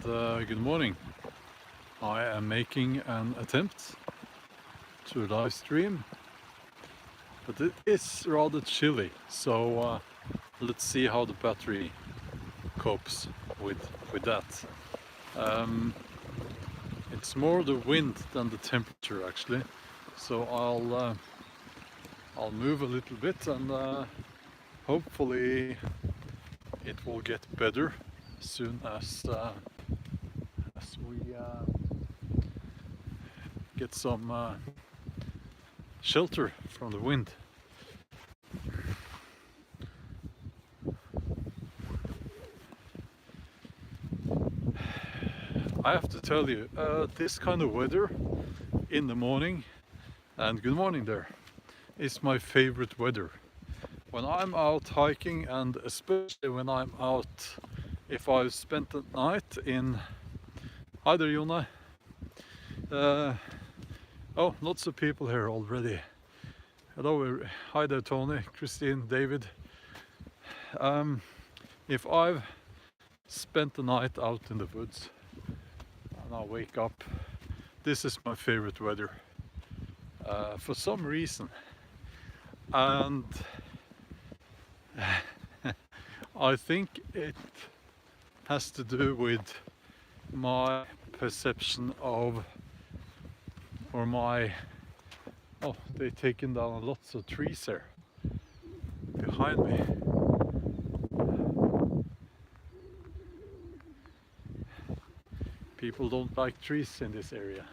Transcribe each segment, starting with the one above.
Good morning. I am making an attempt to live stream, but it is rather chilly, so let's see how the battery copes with that. It's more the wind than the temperature actually, so I'll move a little bit and hopefully it will get better as soon as we get some shelter from the wind. I have to tell you, this kind of weather in the morning, and good morning there, is my favorite weather. When I'm out hiking, and especially when I'm out, if I've spent the night in... Hi there, Jona. Oh, lots of people here already. Hello, hi there, Tony, Christine, David. If I've spent the night out in the woods and I wake up, this is my favorite weather for some reason. And I think it has to do with my perception of, or my, oh, they've taken down lots of trees here behind me. People don't like trees in this area.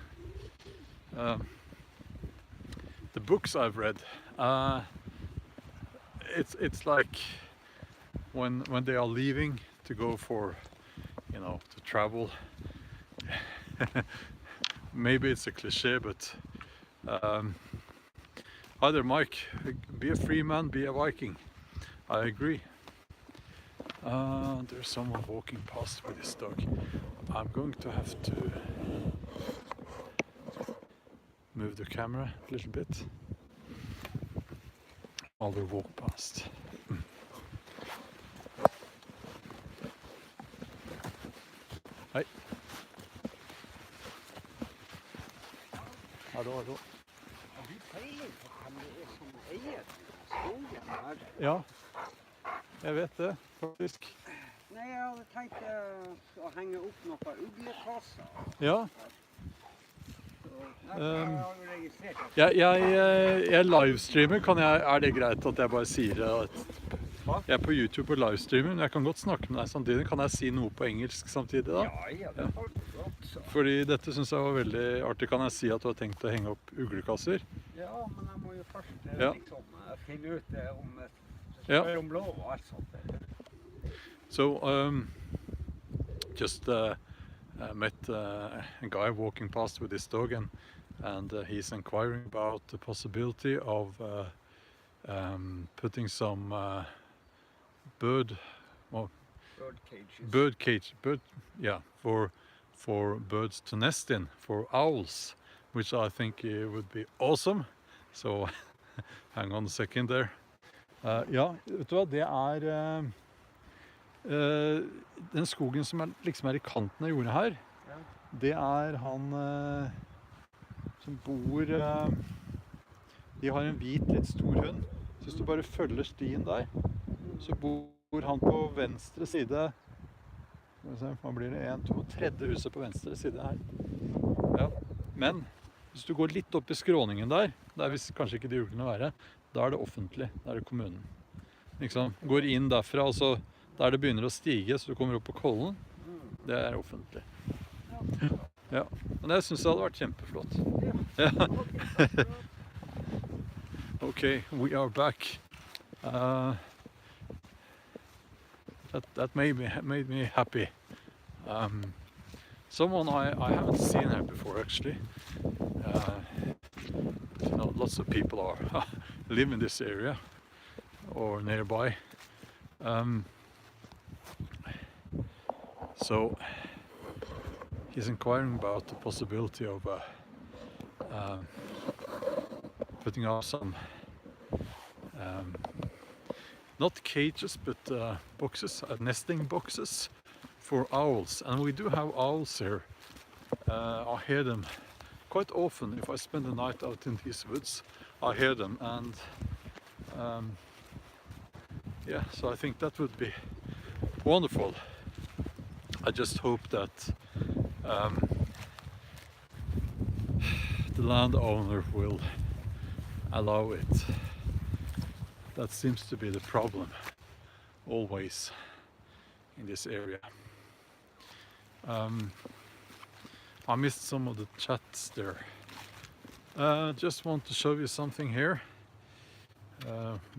The books I've read, it's like when they are leaving to go for, you know, to travel. Maybe it's a cliche, but either Mike, be a free man, be a Viking. I agree. There's someone walking past with his dog. I'm going to have to move the camera a little bit while we walk past. Hei. Hallo. Ja, jeg vet det, faktisk. Nei, jeg hadde tenkt å henge opp noen uglekasser. Ja. Jeg livestreamer, er det greit at jeg bare sier at jeg er på YouTube og livestreamer, men jeg kan godt snakke med deg samtidig. Kan jeg si noe på engelsk samtidig da? Ja, det får du godt. Så. Fordi dette synes jeg var veldig artig. Kan jeg si at du har tenkt å henge opp uglekasser? Ja, men jeg må jo først liksom finne ut om lov og alt sånt. So, just met a guy walking past with his dog, and he's inquiring about the possibility of putting some bird cage, for birds to nest in, for owls, which I think would be awesome. So, hang on a second there. Ja, vet du hva, det den skogen som liksom i kanten av jordet her, det han som bor, de har en hvit, litt stor hund. Så hvis du bare følger stien der, så bor han på venstre side. Hva blir det? 1, 2, tredje huset på venstre side her. Ja. Men hvis du går litt opp i skråningen der hvis kanskje ikke de uglene være, da det offentlig, da det kommunen. Liksom, går inn derfra, og så der det begynner å stige, så du kommer opp på kollen, det offentlig. Ja, men det synes jeg hadde vært kjempeflott. Ja. Okay, we are back. That made me happy. Someone I haven't seen her before actually. You know, lots of people live in this area or nearby. So he's inquiring about the possibility of putting up some not cages but boxes, nesting boxes for owls, and we do have owls here. I hear them quite often. If I spend the night out in these woods, I hear them, and yeah, so I think that would be wonderful. I just hope that the landowner will allow it. That seems to be the problem always in this area. I missed some of the chats there. Just want to show you something here.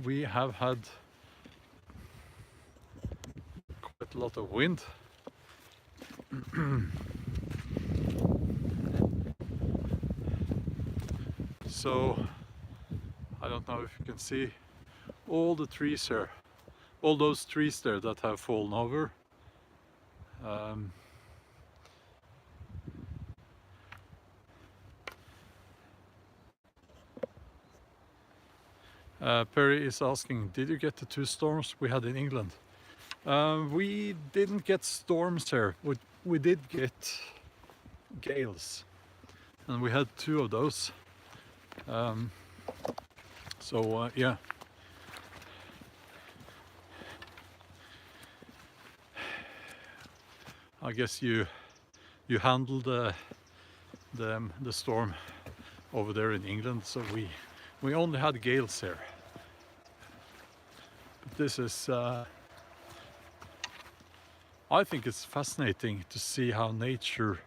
We have had quite a lot of wind. So I don't know if you can see all the trees here, all those trees there that have fallen over. Perry is asking, did you get the 2 storms we had in England? We didn't get storms here. We did get gales, and we had 2 of those. Yeah. I guess you handled the storm over there in England, so we only had gales here. But this is I think it's fascinating to see how nature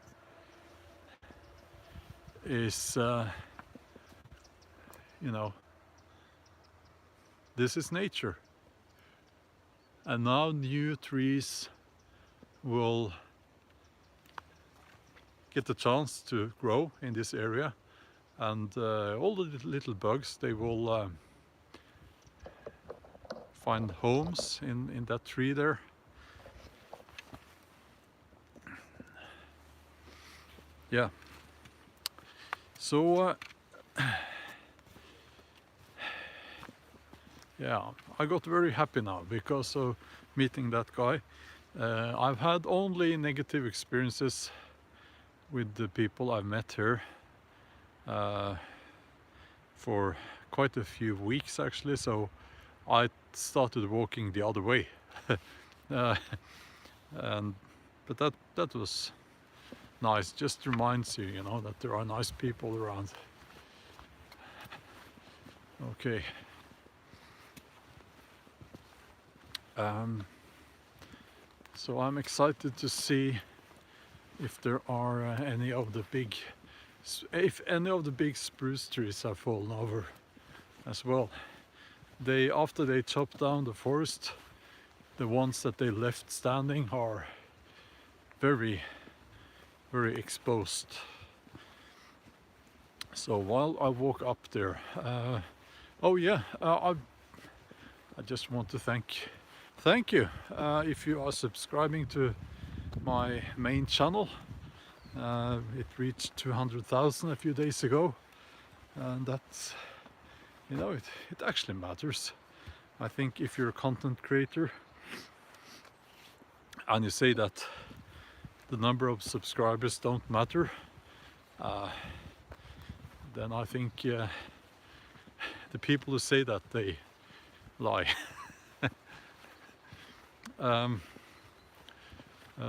is you know, this is nature, and now new trees will get the chance to grow in this area, and all the little bugs, they will find homes in that tree there. Yeah, so yeah, I got very happy now because of meeting that guy. I've had only negative experiences with the people I've met here for quite a few weeks actually, so I started walking the other way. But that was nice. Just reminds you, you know, that there are nice people around. Okay. So I'm excited to see if there are any of the big spruce trees have fallen over as well. After they chopped down the forest, the ones that they left standing are very, very exposed. So while I walk up there, oh yeah, I just want to thank you if you are subscribing to my main channel. It reached 200,000 a few days ago, and that's, you know, it actually matters. I think if you're a content creator and you say that the number of subscribers don't matter, then I think the people who say that, they lie.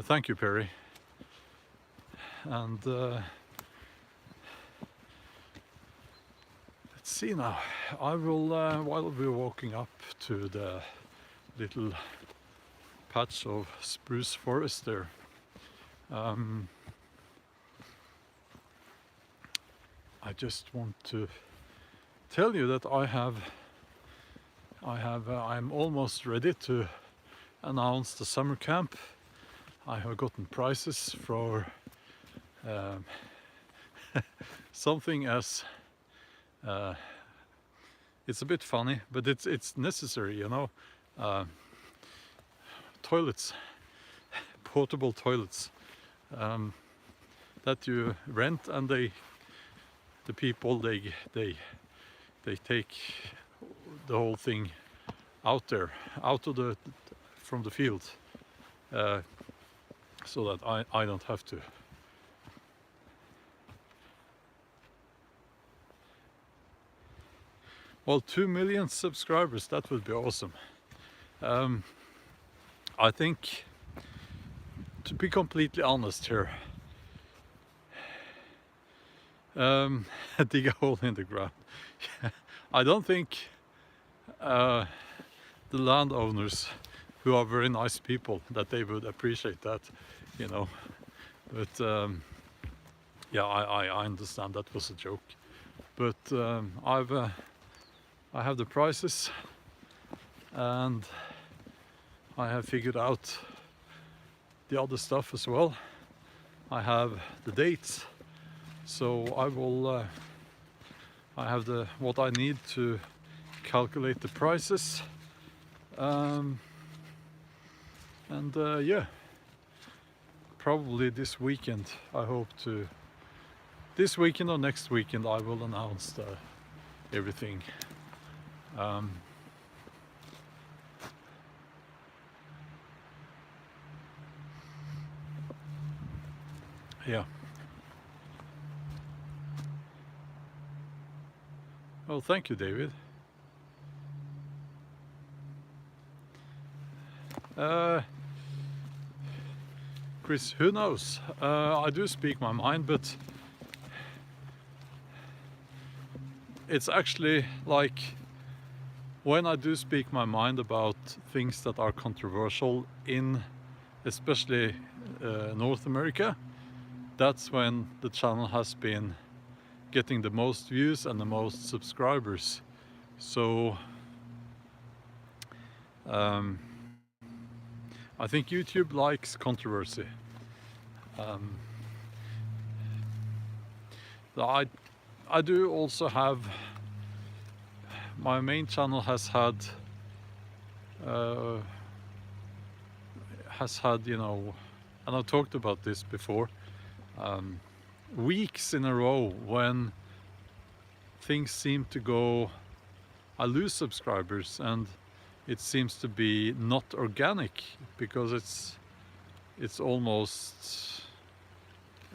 Thank you, Perry. And let's see now. I will, while we're walking up to the little patch of spruce forest there, I just want to tell you that I'm almost ready to announce the summer camp. I have gotten prices for something as it's a bit funny, but it's necessary, you know. Toilets, portable toilets that you rent, and the people they take the whole thing out there, from the field. so that I don't have to. Well, 2 million subscribers, that would be awesome. I think, to be completely honest here, dig a hole in the ground. I don't think the landowners, who are very nice people, that they would appreciate that, you know. But yeah, I understand that was a joke. But I have the prices, and I have figured out the other stuff as well. I have the dates, so I will. I have what I need to calculate the prices, and yeah, probably this weekend. I hope to. This weekend or next weekend, I will announce everything. Yeah. Well, thank you, David. Chris, who knows? I do speak my mind, but it's actually like, when I do speak my mind about things that are controversial in especially North America, that's when the channel has been getting the most views and the most subscribers. So I think YouTube likes controversy. I do also have, my main channel has had you know, and I've talked about this before, weeks in a row when things seem to go, I lose subscribers, and it seems to be not organic, because it's almost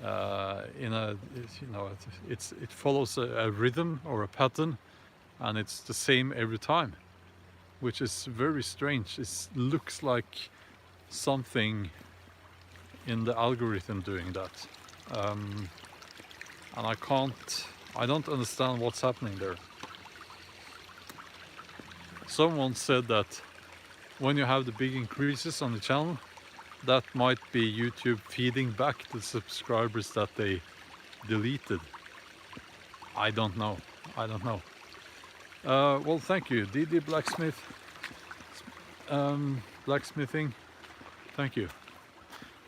in a, you know, it follows a rhythm or a pattern, and it's the same every time, which is very strange. It looks like something in the algorithm doing that, and I don't understand what's happening there. Someone said that when you have the big increases on the channel, that might be YouTube feeding back the subscribers that they deleted. I don't know. Well, thank you, DD Blacksmith, Blacksmithing. Thank you.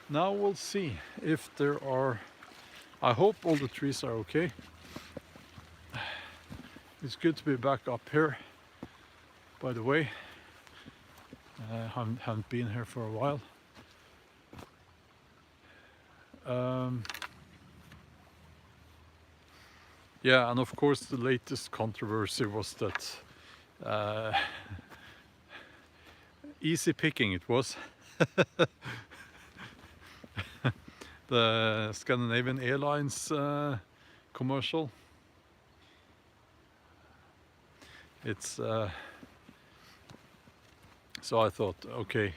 Now we'll see if there are. I hope all the trees are okay. It's good to be back up here, by the way. I haven't been here for a while. Yeah, and of course the latest controversy was that easy picking it was. The Scandinavian Airlines commercial. It's so I thought, okay,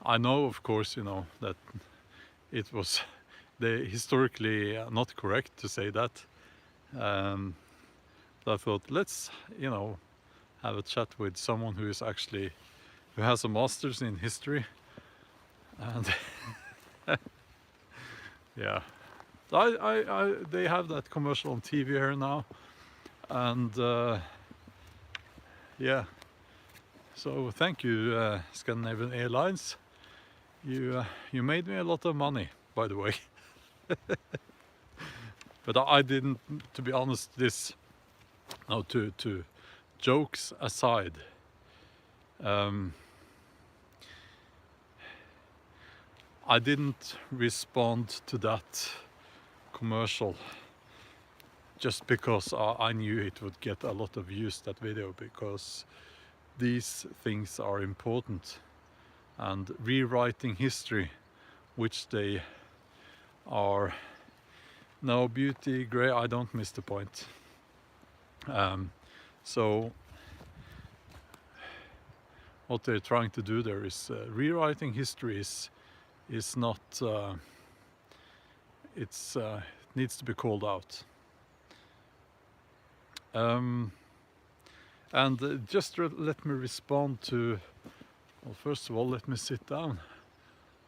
I know, of course, you know, that it was historically not correct to say that. But I thought, let's, you know, have a chat with someone who has a master's in history, and yeah, they have that commercial on TV here now, and yeah. So thank you, Scandinavian Airlines. You made me a lot of money, by the way. But I didn't, to be honest. To jokes aside, I didn't respond to that commercial just because I knew it would get a lot of views, that video, because these things are important, and rewriting history which they are. No, beauty, grey, I don't miss the point. So what they're trying to do there is rewriting history is not, it needs to be called out. And just let me respond to, well, first of all, let me sit down.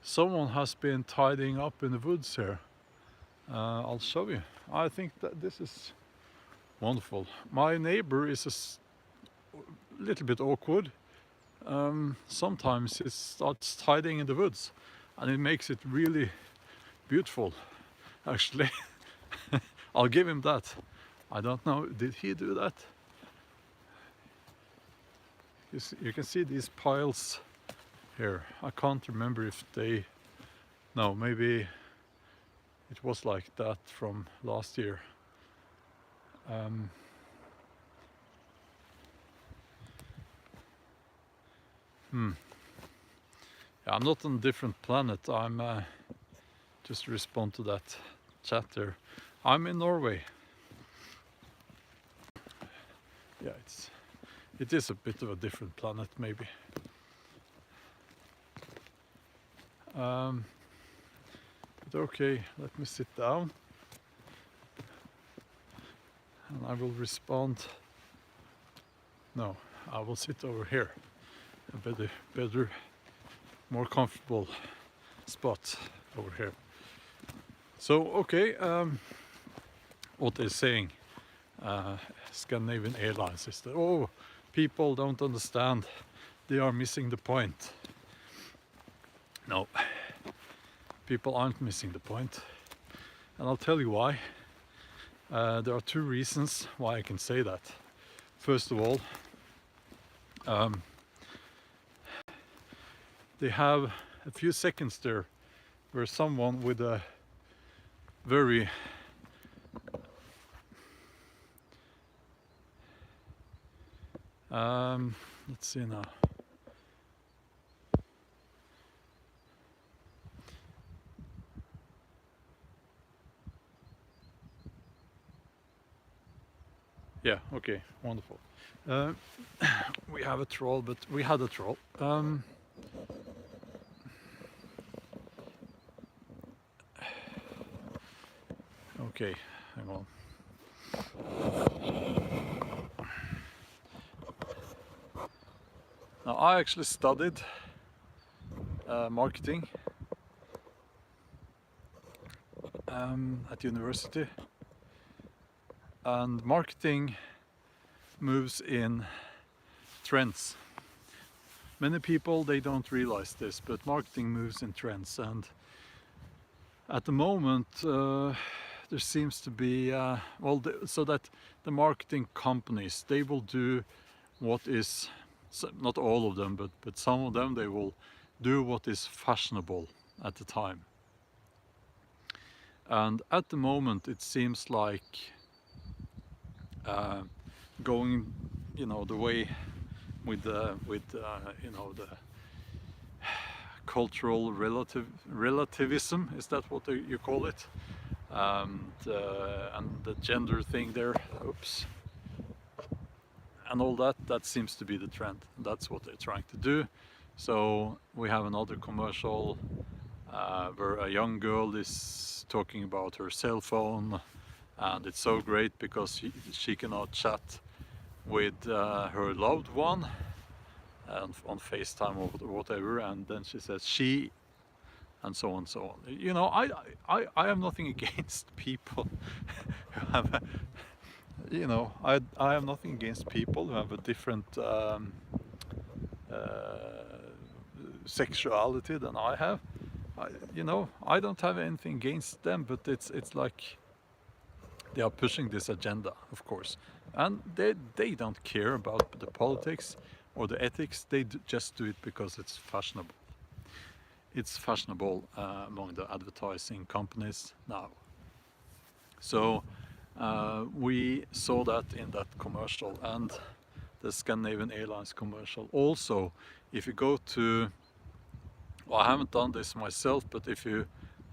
Someone has been tidying up in the woods here. I'll show you. I think that this is wonderful. My neighbor is a little bit awkward. Sometimes it starts tidying in the woods, and it makes it really beautiful, actually. I'll give him that. I don't know, did he do that? You can see these piles here. I can't remember if they... No, maybe it was like that from last year. Yeah, I'm not on a different planet. I'm just respond to that chat there. I'm in Norway. Yeah, it is a bit of a different planet, maybe. But okay, let me sit down, and I will respond. No, I will sit over here. A better, more comfortable spot over here. So, okay, what they're saying, Scandinavian Airlines is that, oh, people don't understand, they are missing the point. No, people aren't missing the point, and I'll tell you why. There are two reasons why I can say that. First of all, they have a few seconds there where someone with a very let's see now. Yeah, okay, wonderful. We have a troll, but we had a troll. Okay, hang on. Now, I actually studied marketing at university, and marketing moves in trends. Many people, they don't realize this, but marketing moves in trends, and at the moment there seems to be so that the marketing companies, they will do what is, not all of them, but some of them, they will do what is fashionable at the time. And at the moment it seems like going, you know, the way with you know, the cultural relativism, is that what you call it? And the gender thing there, oops, and all that seems to be the trend. That's what they're trying to do. So we have another commercial where a young girl is talking about her cell phone, and it's so great because she cannot chat with her loved one on FaceTime or whatever, and then she says she, and so on and so on. You know, I have nothing against people who have you know, I have nothing against people who have a different sexuality than I have. You know, I don't have anything against them, but it's like they are pushing this agenda, of course, and they don't care about the politics or the ethics. They just do it because it's fashionable. It's fashionable among the advertising companies now. So we saw that in that commercial, and the Scandinavian Airlines commercial. Also, if you go to Well, I haven't done this myself, but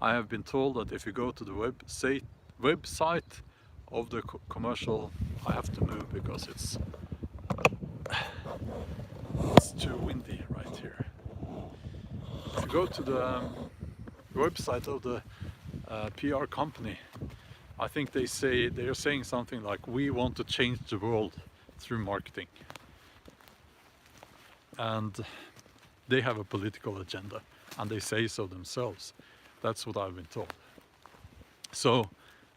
I have been told that if you go to the website of the commercial, I have to move because it's too windy right here. If you go to the website of the PR company, I think they are saying something like, we want to change the world through marketing, and they have a political agenda, and they say so themselves. That's what I've been told. So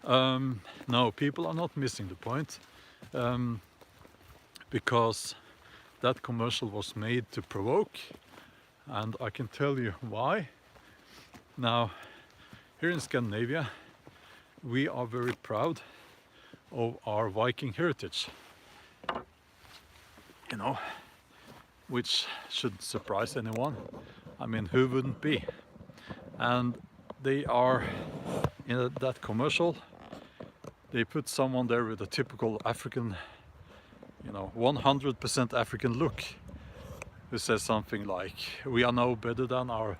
no, people are not missing the point, because that commercial was made to provoke, and I can tell you why. Now, here in Scandinavia, we are very proud of our Viking heritage, you know, which shouldn't surprise anyone. I mean, who wouldn't be? And they are, in that commercial, they put someone there with a typical African, you know, 100% African look, who says something like, we are no better than our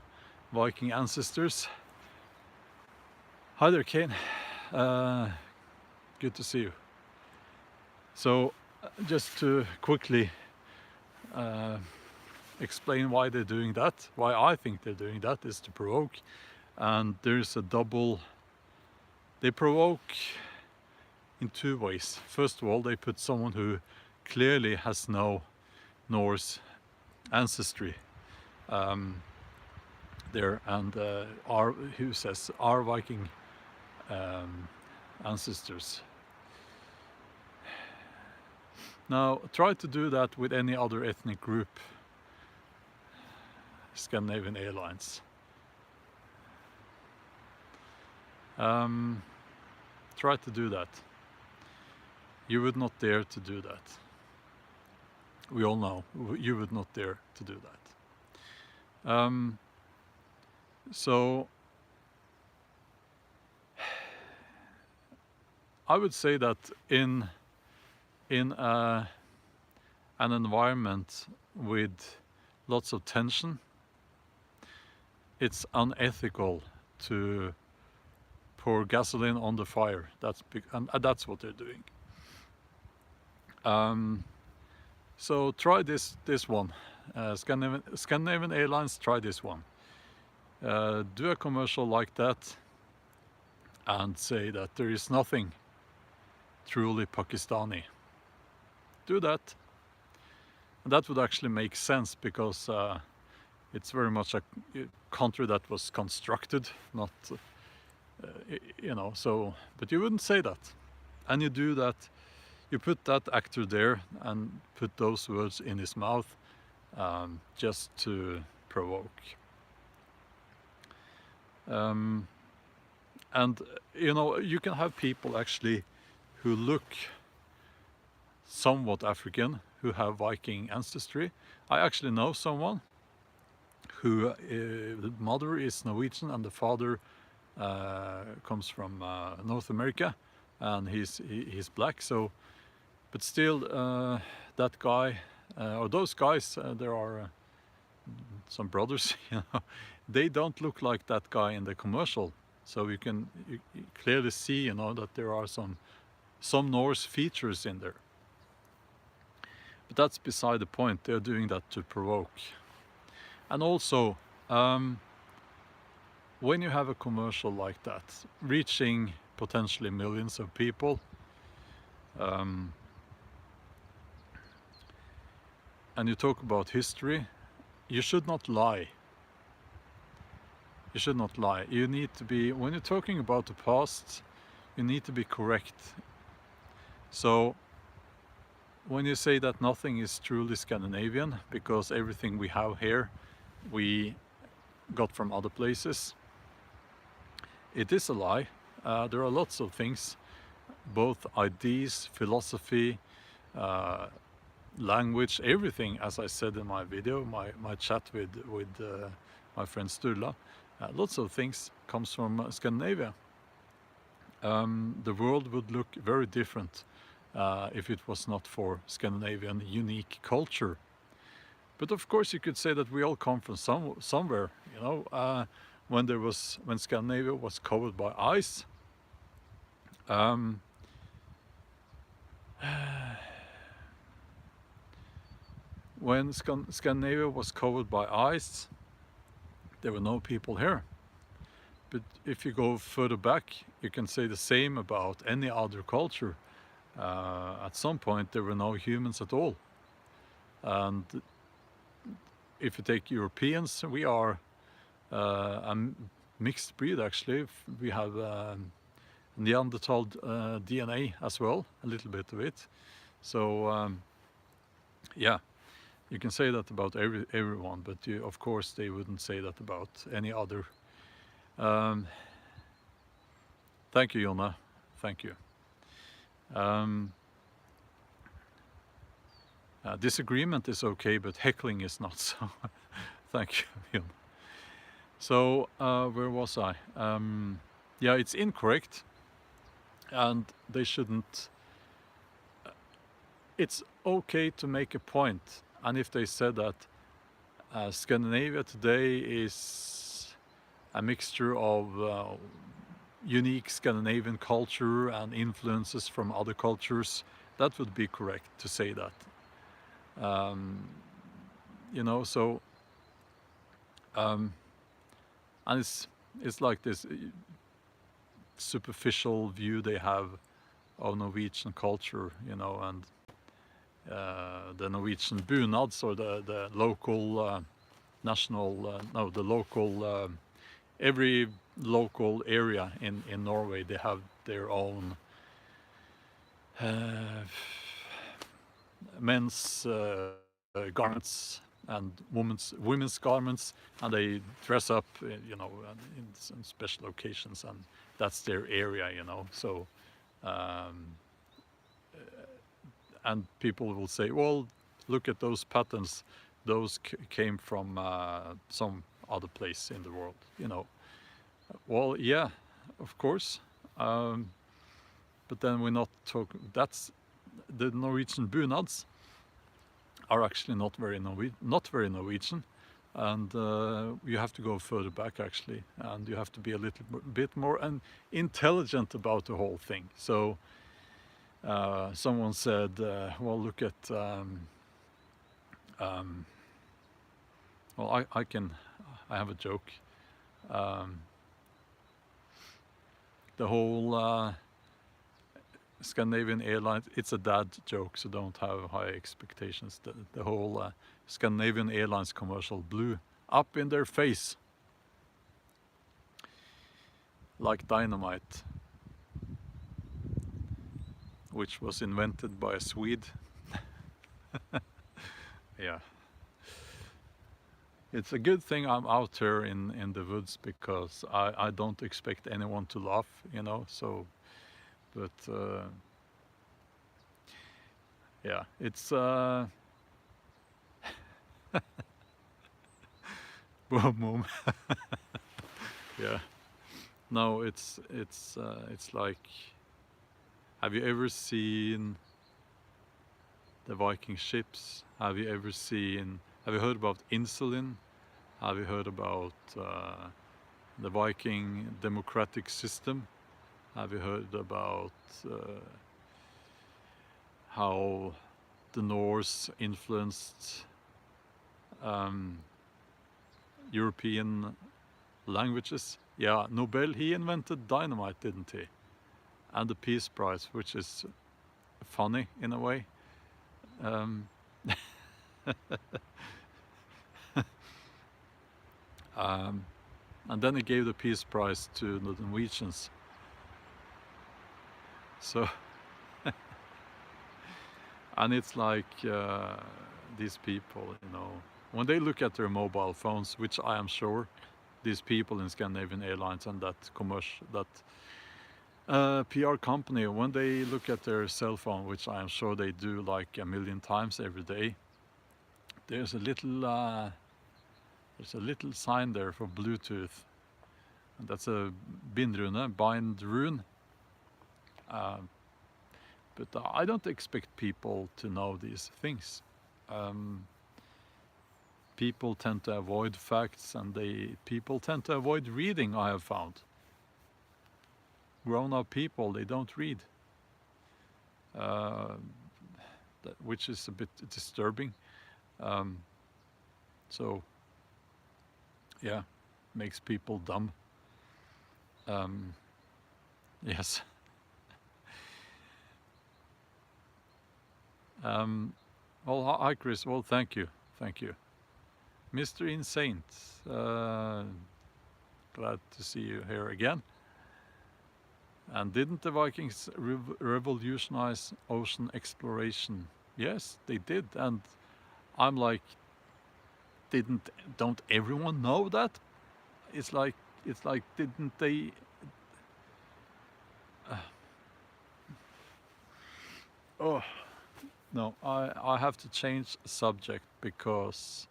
Viking ancestors. Hi there, Kane. Good to see you. So, just to quickly explain why they're doing that, why I think they're doing that, is to provoke. And there's a double, they provoke in two ways. First of all, they put someone who clearly has no Norse ancestry there, and who says our Viking ancestors. Now, try to do that with any other ethnic group, Scandinavian airlines. Try to do that. You would not dare to do that. We all know you would not dare to do that. So I would say that in an environment with lots of tension, it's unethical to pour gasoline on the fire. And that's what they're doing. So try this one. Scandinavian Airlines, try this one. Do a commercial like that and say that there is nothing truly Pakistani. Do that. And that would actually make sense, because it's very much a country that was constructed, not, you know, so, but you wouldn't say that. And you do that, you put that actor there and put those words in his mouth, just to provoke. And, you know, you can have people actually who look somewhat African, who have Viking ancestry. I actually know someone who, the mother is Norwegian and the father comes from North America, and he's black. So, but still, that guy or those guys, there are some brothers, you know, they don't look like that guy in the commercial. So you clearly see, you know, that there are some Norse features in there. But that's beside the point. They're doing that to provoke. And also, when you have a commercial like that, reaching potentially millions of people, and you talk about history, you should not lie. You should not lie. You need to be, when you're talking about the past, you need to be correct. So when you say that nothing is truly Scandinavian, because everything we have here we got from other places, it is a lie. There are lots of things, both ideas, philosophy, language, everything, as I said in my video, my chat with my friend Sturla, lots of things comes from Scandinavia. The world would look very different if it was not for Scandinavian unique culture. But of course, you could say that we all come from somewhere. You know, when Scandinavia was covered by ice. When Scandinavia was covered by ice, there were no people here. But if you go further back, you can say the same about any other culture. At some point, there were no humans at all. And if you take Europeans, we are a mixed breed, actually. We have Neanderthal DNA as well, a little bit of it. So, yeah, you can say that about everyone, but of course they wouldn't say that about any other. Thank you, Jonna. Thank you. Disagreement is okay, but heckling is not. So, thank you, Jonna. So, where was I? Yeah, it's incorrect, and they shouldn't. It's okay to make a point, and if they said that Scandinavia today is a mixture of unique Scandinavian culture and influences from other cultures, that would be correct to say that. You know, so and it's like this superficial view they have of Norwegian culture, you know, and the Norwegian bunads, or the local national, no, the local, every local area in Norway, they have their own men's garments and women's garments, and they dress up, you know, in some special occasions, and that's their area, you know. So, and people will say, well, look at those patterns, those came from some other place in the world, you know. Well, yeah, of course, but then we're not talking. That's the Norwegian bunads are actually not very Norwegian, and you have to go further back, actually, and you have to be a little bit more intelligent about the whole thing. So someone said, well, look at well, I have a joke. The whole Scandinavian Airlines, it's a dad joke, so don't have high expectations. The whole Scandinavian Airlines commercial blew up in their face like dynamite, which was invented by a Swede. Yeah. It's a good thing I'm out here in the woods, because I don't expect anyone to laugh, you know, so, but yeah, it's boom, boom. Yeah, no, it's like, have you ever seen the Viking ships? Have you heard about insulin? Have you heard about the Viking democratic system? Have you heard about how the Norse influenced European languages? Yeah, Nobel, he invented dynamite, didn't he? And the Peace Prize, which is funny in a way. And then he gave the Peace Prize to the Norwegians. So, and it's like these people, you know, when they look at their mobile phones, which I am sure these people in Scandinavian Airlines and that PR company, when they look at their cell phone, which I am sure they do like a million times every day, there's a little sign there for Bluetooth, and that's a bind rune. But I don't expect people to know these things. people tend to avoid facts, and people tend to avoid reading, I have found. Grown-up people, they don't read, which is a bit disturbing. So, yeah, makes people dumb. Yes. Well, hi Chris. Well, thank you. Mr. Insane, glad to see you here again. And didn't the Vikings revolutionize ocean exploration? Yes, they did. And I'm like, don't everyone know that? It's like, didn't they? Oh, no, I have to change subject because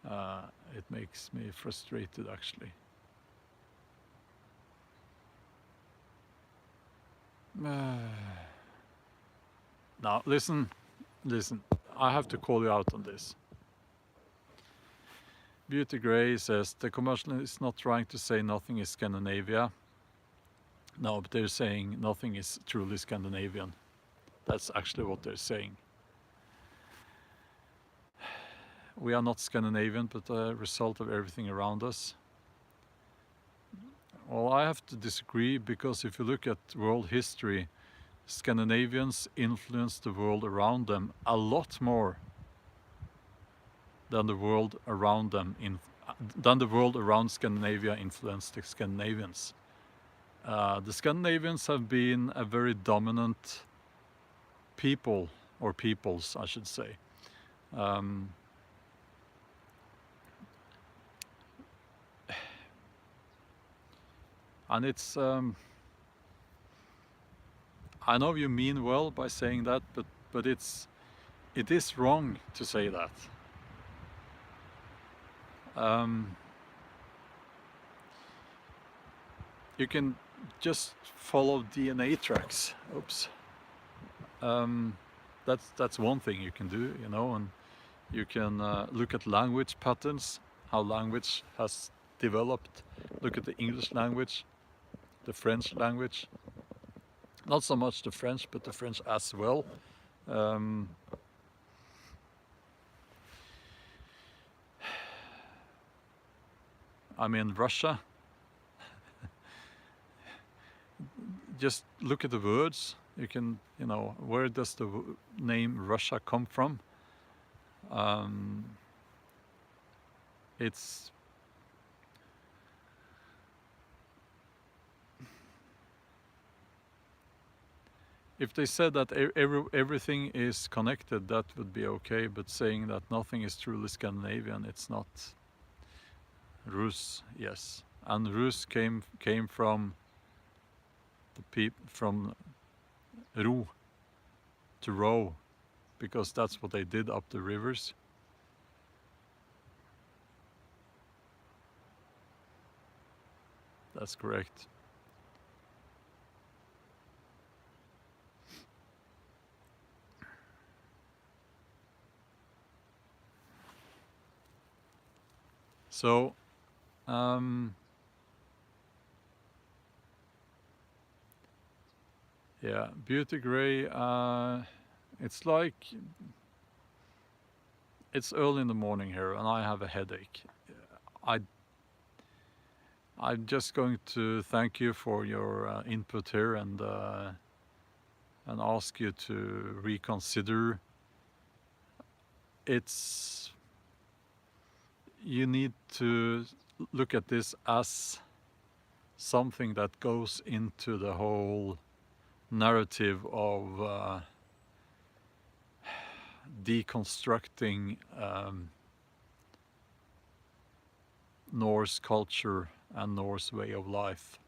it makes me frustrated, actually. Now, listen, I have to call you out on this. Beauty Grey says, the commercial is not trying to say nothing is Scandinavia. No, but they're saying nothing is truly Scandinavian. That's actually what they're saying. We are not Scandinavian, but a result of everything around us. Well, I have to disagree, because if you look at world history, Scandinavians influenced the world around them a lot more than the world around them, than the world around Scandinavia influenced the Scandinavians. The Scandinavians have been a very dominant people, or peoples, I should say. And it's, I know you mean well by saying that, but it is wrong to say that. You can just follow DNA tracks. Oops. That's one thing you can do, you know, and you can look at language patterns, how language has developed. Look at the English language, the French language. Not so much the French, but the French as well. I mean, Russia. Just look at the words. You can, you know, where does the name Russia come from? It's if they said that everything is connected, that would be okay. But saying that nothing is truly Scandinavian, it's not. Rus, yes, and Rus came from the from Ro to row, because that's what they did up the rivers. That's correct. So, yeah, Beauty Grey, it's like, it's early in the morning here and I have a headache. I'm just going to thank you for your input here and ask you to reconsider. You need to look at this as something that goes into the whole narrative of deconstructing Norse culture and Norse way of life,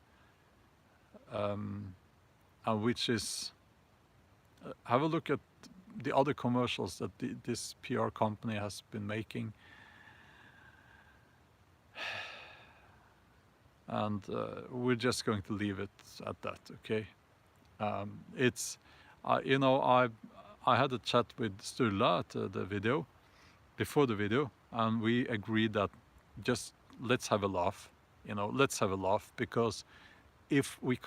and which is, have a look at the other commercials that this PR company has been making, and we're just going to leave it at that, okay? It's, you know, I had a chat with Sturla at the video, before the video, and we agreed that just let's have a laugh, you know, let's have a laugh, because if we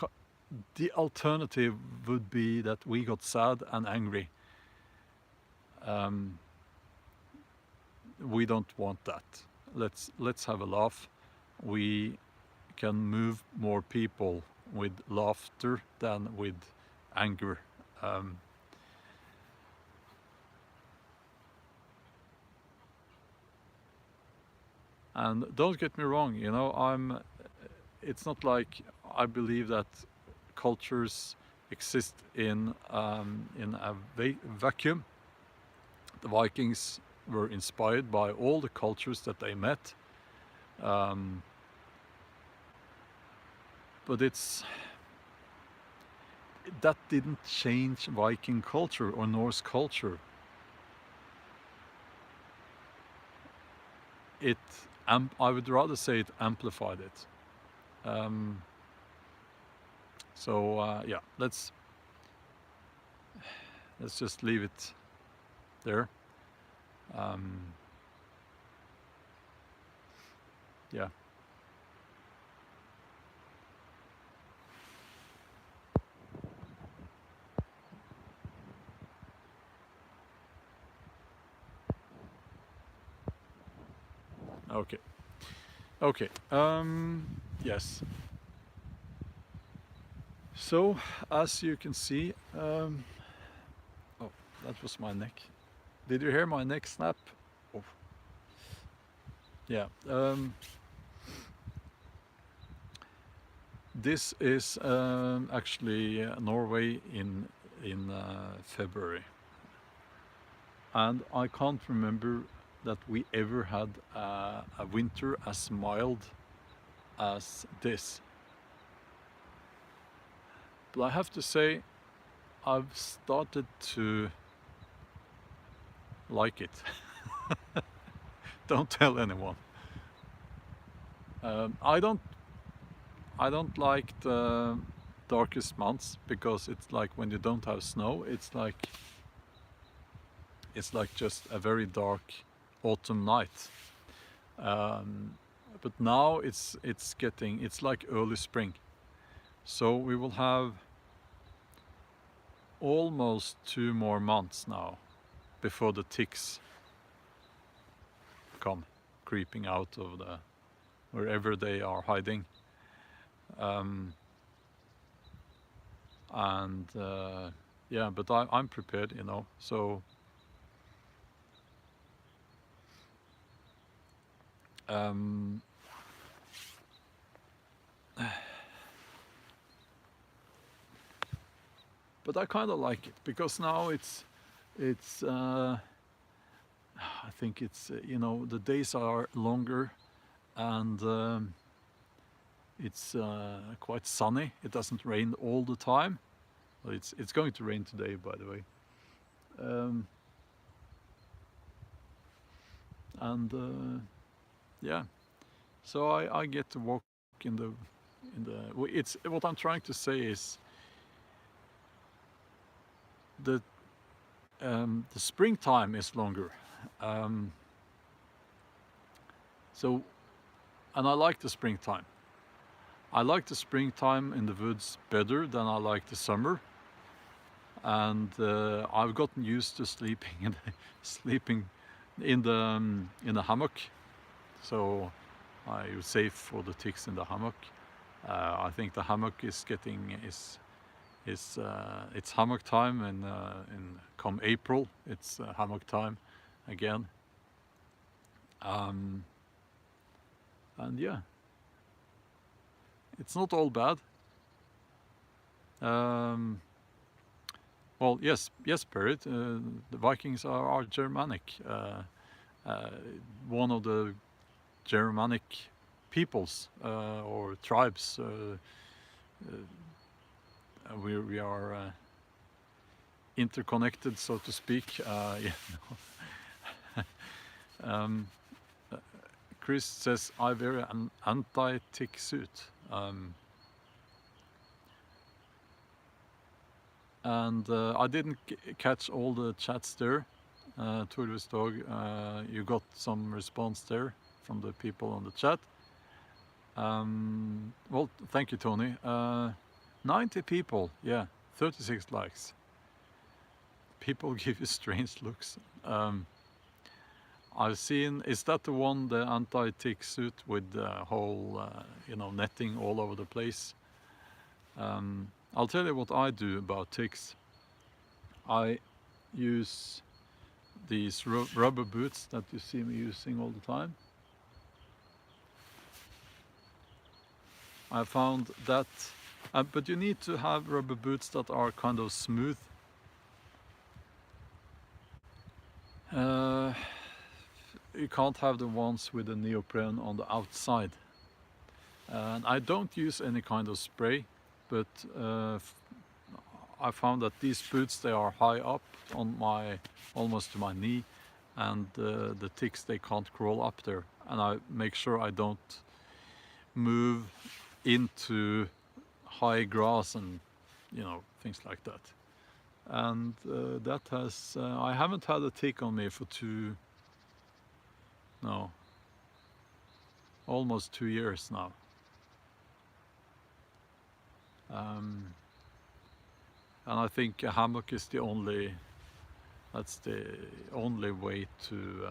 the alternative would be that we got sad and angry. We don't want that. Let's have a laugh. We can move more people with laughter than with anger. And don't get me wrong, you know, it's not like I believe that cultures exist in a vacuum. The Vikings were inspired by all the cultures that they met. But that didn't change Viking culture or Norse culture. I would rather say it amplified it. Yeah, let's just leave it there. Yeah. Okay. Okay. Yes. So, as you can see, oh, that was my neck. Did you hear my neck snap? Oh. Yeah. This is actually Norway in February, and I can't remember that we ever had a winter as mild as this. But I have to say, I've started to like it. Don't tell anyone. I don't like the darkest months, because it's like when you don't have snow, it's like just a very dark autumn night. But now it's like early spring. So we will have almost 2 more months now before the ticks come creeping out of wherever they are hiding. Yeah, but I'm prepared, you know, so but I kind of like it, because now it's I think it's you know, the days are longer, and it's quite sunny. It doesn't rain all the time. Well, it's going to rain today, by the way. Yeah, so I get to walk in the it's what I'm trying to say is the springtime is longer. So, and I like the springtime. I like the springtime in the woods better than I like the summer. And I've gotten used to sleeping in the hammock, so I'm safe for the ticks in the hammock. I think the hammock is it's hammock time, and in come April it's hammock time again. And yeah, it's not all bad. Well, yes, Spirit. The Vikings are Germanic, one of the Germanic peoples or tribes. We are interconnected, so to speak. Yeah. Chris says I wear an anti-tick suit. And I didn't catch all the chats there, Torvus Dog, you got some response there from the people on the chat. Well, thank you, Tony. 90 people, yeah, 36 likes. People give you strange looks. I've seen, is that the one, the anti-tick suit with the whole, you know, netting all over the place? I'll tell you what I do about ticks. I use these rubber boots that you see me using all the time. I found that, but you need to have rubber boots that are kind of smooth. You can't have the ones with the neoprene on the outside. And I don't use any kind of spray, but I found that these boots, they are high up on my, almost to my knee, and the ticks, they can't crawl up there. And I make sure I don't move into high grass and, you know, things like that. And that has, I haven't had a tick on me for almost 2 years now. And I think a hammock is that's the only way to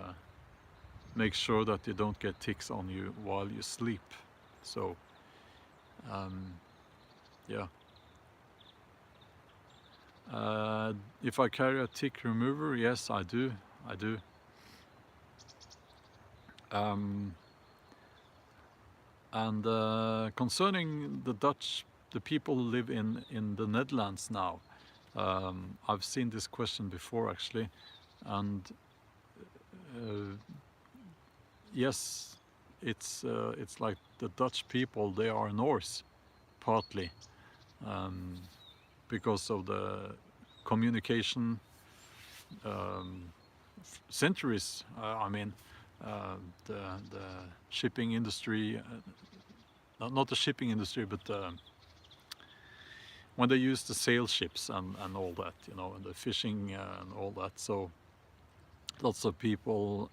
make sure that you don't get ticks on you while you sleep. So, yeah. If I carry a tick remover, yes, I do. And concerning the people who live in the Netherlands now, I've seen this question before actually, and yes, it's like the Dutch people, they are Norse, partly, because of the communication centuries. I mean, the shipping industry, not the shipping industry, but when they used the sail ships and all that, you know, and the fishing and all that. So lots of people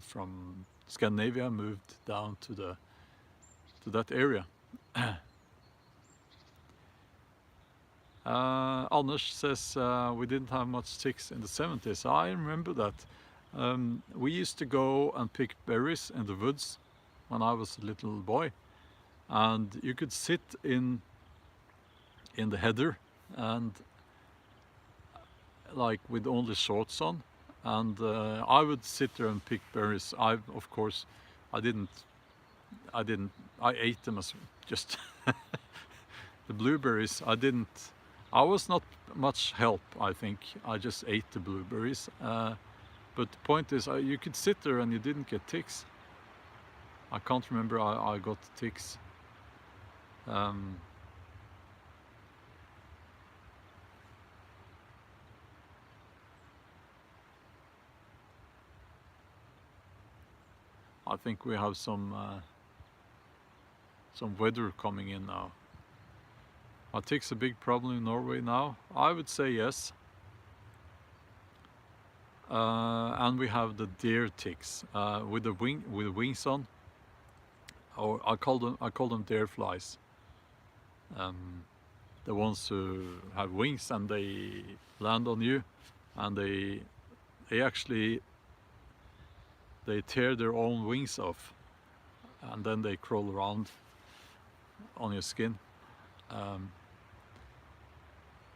from Scandinavia moved down to that area. Anders says we didn't have much ticks in the 70s. I remember that. We used to go and pick berries in the woods when I was a little boy, and you could sit in the heather and like with only shorts on, and I would sit there and pick berries. I ate them as just the blueberries. I was not much help, I think. I just ate the blueberries. But the point is, you could sit there and you didn't get ticks. I can't remember I got ticks. I think we have some weather coming in now. Are ticks a big problem in Norway now? I would say yes. And we have the deer ticks with the wings on, or I call them deer flies. The ones who have wings and they land on you, and they tear their own wings off, and then they crawl around on your skin.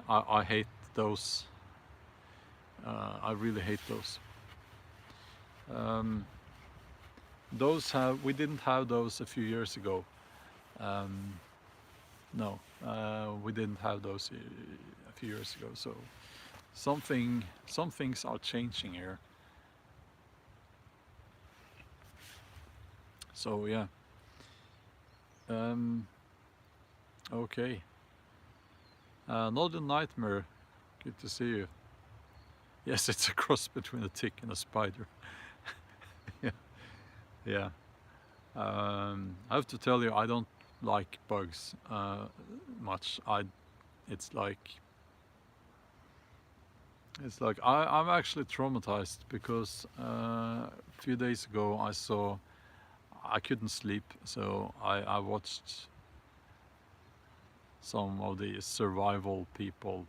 I hate those. I really hate those. We didn't have those a few years ago. No, we didn't have those a few years ago. So some things are changing here. So yeah. Okay. Northern Nightmare, good to see you. Yes, it's a cross between a tick and a spider. Yeah. I have to tell you, I don't like bugs much. It's like, It's like I'm actually traumatized because a few days ago I couldn't sleep, so I watched some of the survival people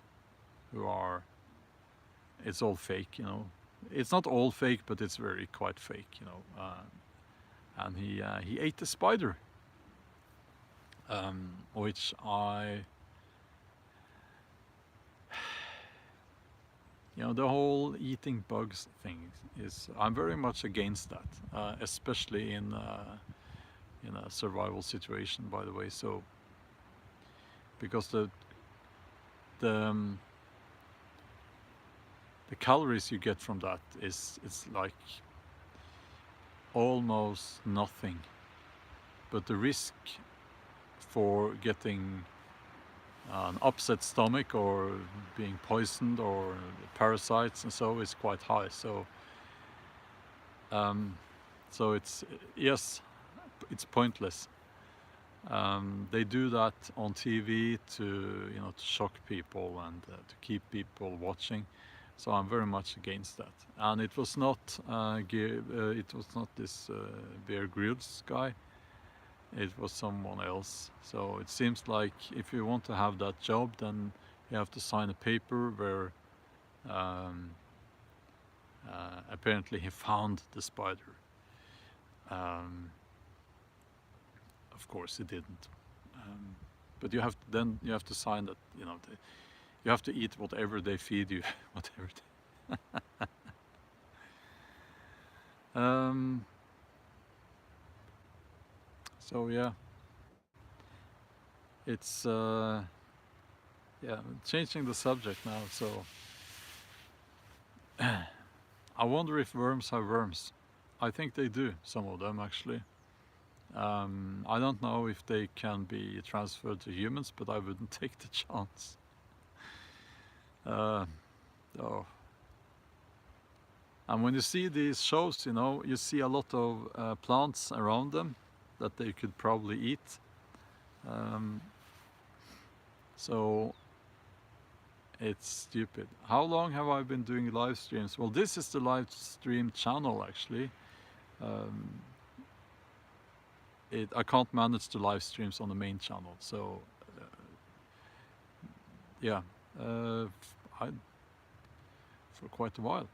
who are, it's all fake, you know. It's not all fake, but it's very quite fake, you know. And he ate the spider, which you know, the whole eating bugs thing is, I'm very much against that, especially in a survival situation, by the way. So because the calories you get from that it's like almost nothing, but the risk for getting an upset stomach or being poisoned or parasites and so is quite high. So so it's, yes, it's pointless. They do that on TV to, you know, to shock people and to keep people watching. So I'm very much against that. And it was not this Bear Grylls guy. It was someone else. So it seems like if you want to have that job, then you have to sign a paper where apparently he found the spider. Of course he didn't. But you have to sign that, you know, you have to eat whatever they feed you, whatever. So yeah, it's yeah, changing the subject now. So I wonder if worms have worms. I think they do, some of them actually. I don't know if they can be transferred to humans, but I wouldn't take the chance. Oh. And when you see these shows, you know, you see a lot of plants around them that they could probably eat. So it's stupid. How long have I been doing live streams? Well, this is the live stream channel actually. I can't manage the live streams on the main channel, so yeah, for quite a while.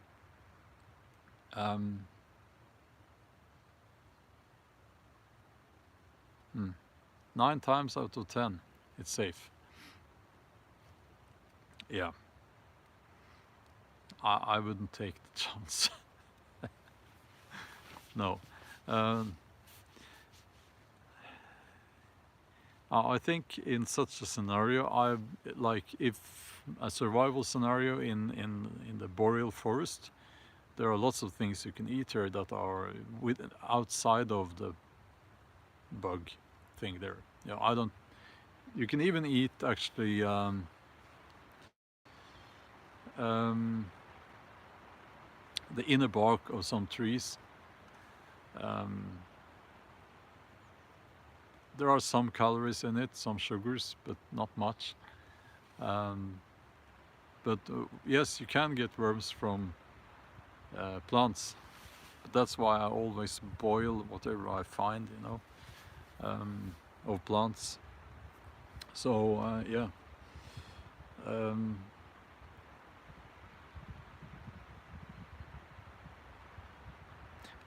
9 times out of 10, it's safe. Yeah, I wouldn't take the chance. No. I think in such a scenario, like if a survival scenario in the boreal forest, there are lots of things you can eat here that are outside of the bug thing there. You know, you can even eat actually the inner bark of some trees. There are some calories in it, some sugars, but not much. But yes, you can get worms from plants. But that's why I always boil whatever I find, you know, of plants. So yeah.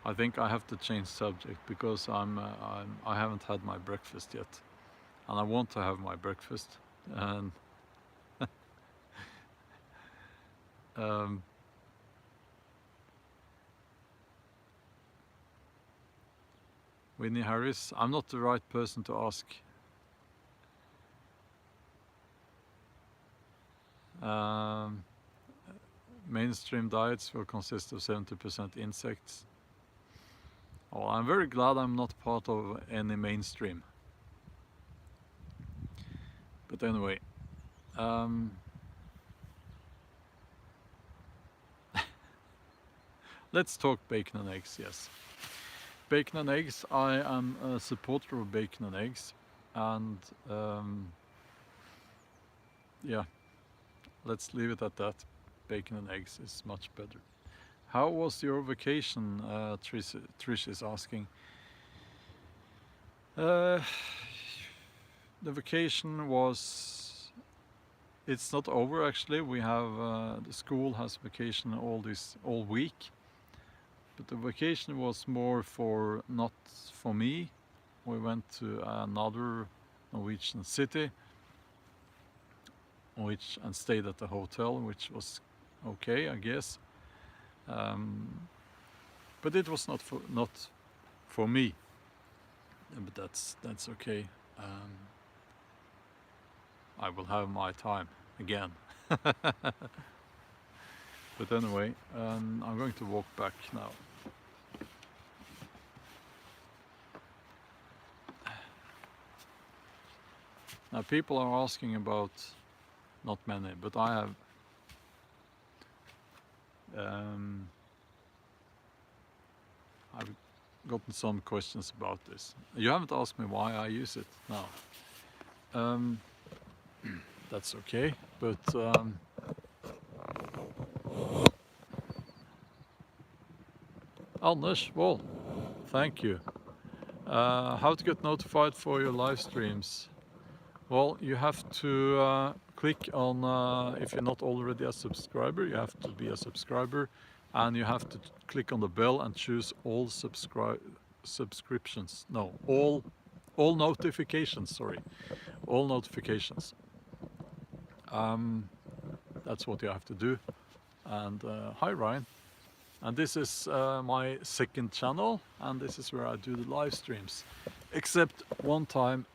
I think I have to change subject because I haven't had my breakfast yet, and I want to have my breakfast. And Winnie Harris, I'm not the right person to ask. Mainstream diets will consist of 70% insects. Oh, I'm very glad I'm not part of any mainstream. But anyway, let's talk bacon and eggs, yes. Bacon and eggs, I am a supporter of bacon and eggs. And yeah, let's leave it at that. bacon and eggs is much better. How was your vacation? Trish is asking. The vacation was, it's not over actually. We have the school has vacation all week, but the vacation was more for not for me. We went to another Norwegian city, and stayed at the hotel, which was okay, I guess. But it was not for me. But that's okay. I will have my time again. But anyway, I'm going to walk back now. Now people are asking about, not many, but I have I've gotten some questions about this. You haven't asked me why I use it now. That's okay, but Anders, well, thank you. How to get notified for your live streams? Well, you have to click on, if you're not already a subscriber, you have to be a subscriber, and you have to click on the bell and choose all subscriptions. No, all notifications, sorry. All notifications. That's what you have to do. And hi Ryan. And this is my second channel, and this is where I do the live streams. Except one time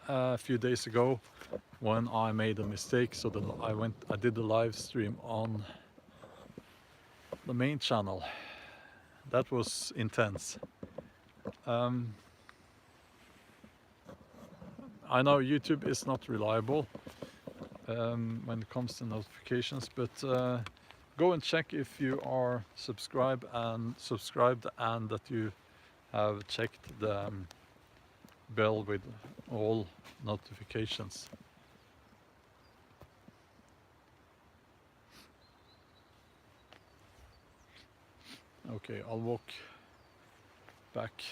a few days ago when I made a mistake, so that I did the live stream on the main channel. That was intense. I know YouTube is not reliable when it comes to notifications, but go and check if you are subscribed and that you have checked the bell with all notifications. Okay, I'll walk back.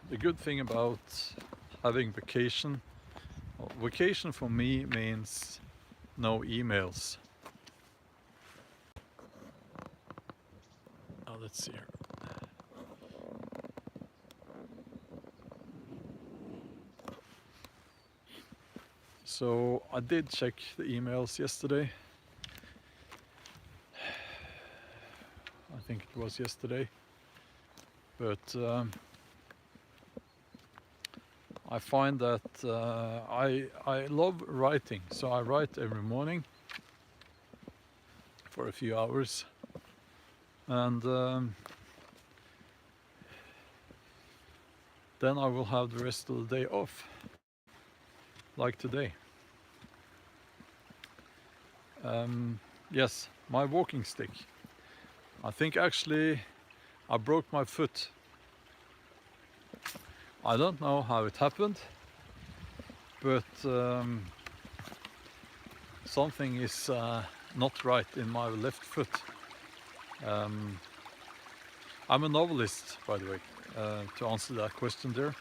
The good thing about having vacation, well, vacation for me means no emails. Oh, let's see here. So I did check the emails yesterday. I think it was yesterday, but I find that I love writing, so I write every morning for a few hours, and then I will have the rest of the day off, like today. Yes, my walking stick. I think actually I broke my foot. I don't know how it happened, but something is not right in my left foot. I'm a novelist, by the way, to answer that question there.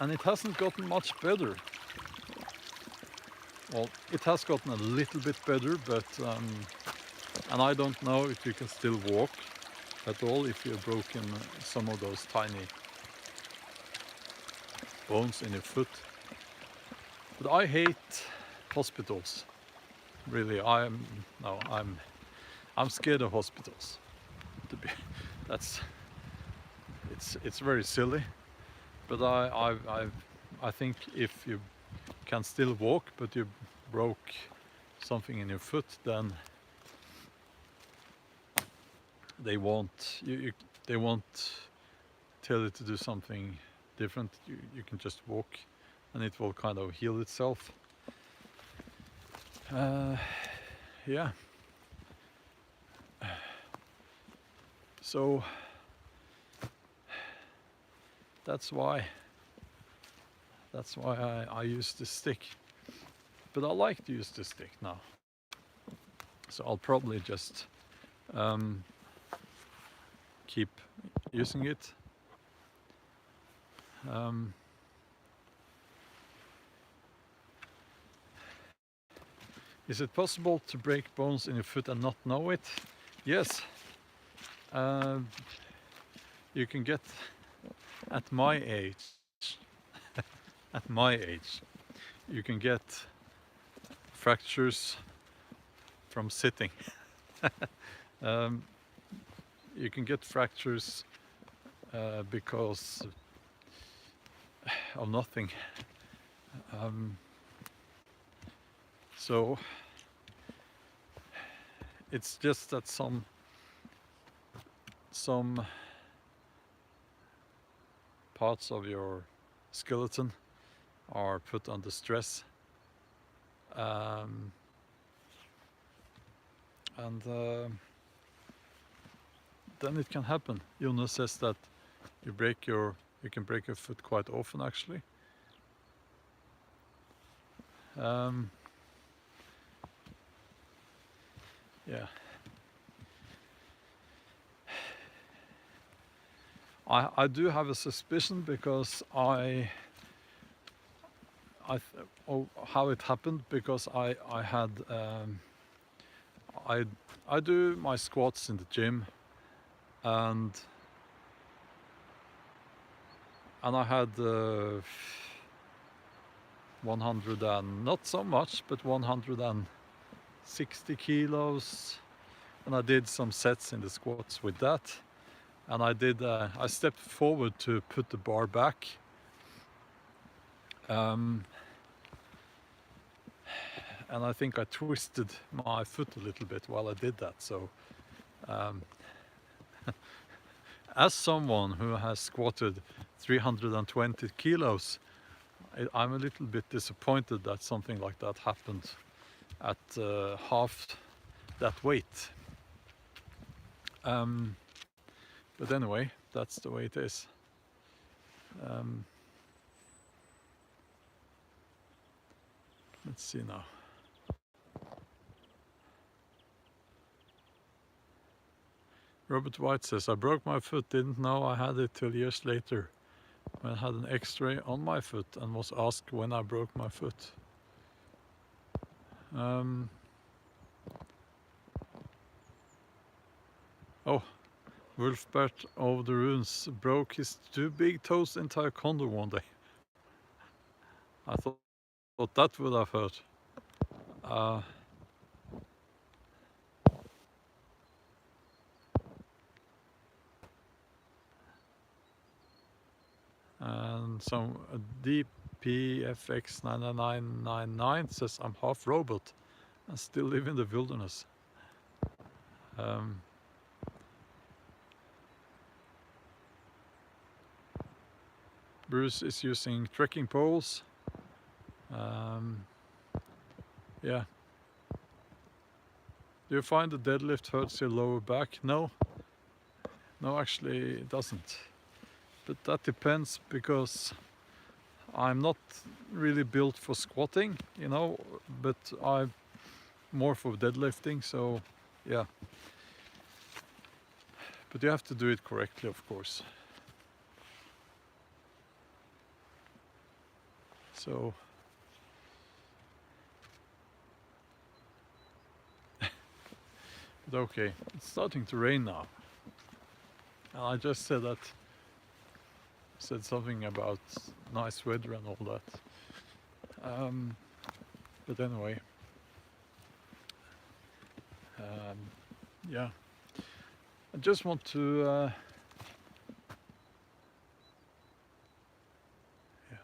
And it hasn't gotten much better. Well, it has gotten a little bit better, but and I don't know if you can still walk at all if you've broken some of those tiny bones in your foot. But I hate hospitals. Really, I'm scared of hospitals. It's very silly, but I think if you can still walk but you broke something in your foot, then they won't tell you to do something different. You can just walk and it will kind of heal itself. Yeah. So That's why I use this stick. But I like to use this stick now. So I'll probably just keep using it. Is it possible to break bones in your foot and not know it? Yes. You can get, at my age, you can get fractures from sitting. You can get fractures because of nothing. So it's just that some parts of your skeleton are put under stress, and then it can happen. Jonas says that you can break your foot quite often, actually. Yeah. I do have a suspicion because how it happened, because I had I do my squats in the gym, and I had 100 and not so much, but 160 kilos, and I did some sets in the squats with that. And I stepped forward to put the bar back. And I think I twisted my foot a little bit while I did that. So, as someone who has squatted 320 kilos, I'm a little bit disappointed that something like that happened at half that weight. But anyway, that's the way it is. Let's see now. Robert White says, I broke my foot, didn't know I had it till years later, when I had an x-ray on my foot and was asked when I broke my foot. Oh, Wolfbert of the Runes broke his 2 big toes in taekwondo one day. I thought that would have hurt. And some DPFX9999 says, I'm half robot and still live in the wilderness. Bruce is using trekking poles. Yeah. Do you find the deadlift hurts your lower back? No. No, actually it doesn't. But that depends, because I'm not really built for squatting, you know, but I'm more for deadlifting, so yeah. But you have to do it correctly, of course. So but okay, it's starting to rain now. And I just said something about nice weather and all that. But anyway, yeah, I just want to yeah,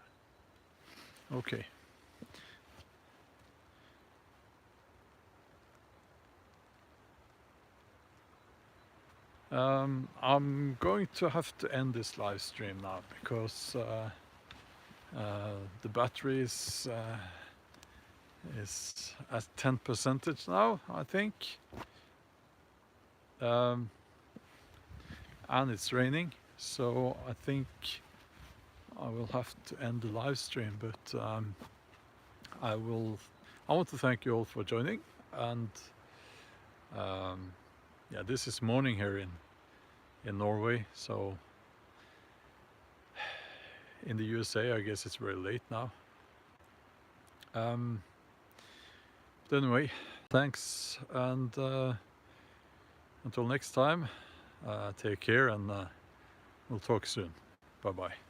okay. I'm going to have to end this live stream now, because the battery is at 10% now, I think. And it's raining, so I think I will have to end the live stream, but I want to thank you all for joining, and yeah, this is morning here in Norway, so in the USA I guess it's very late now. But anyway, thanks, and until next time, take care, and we'll talk soon. Bye bye.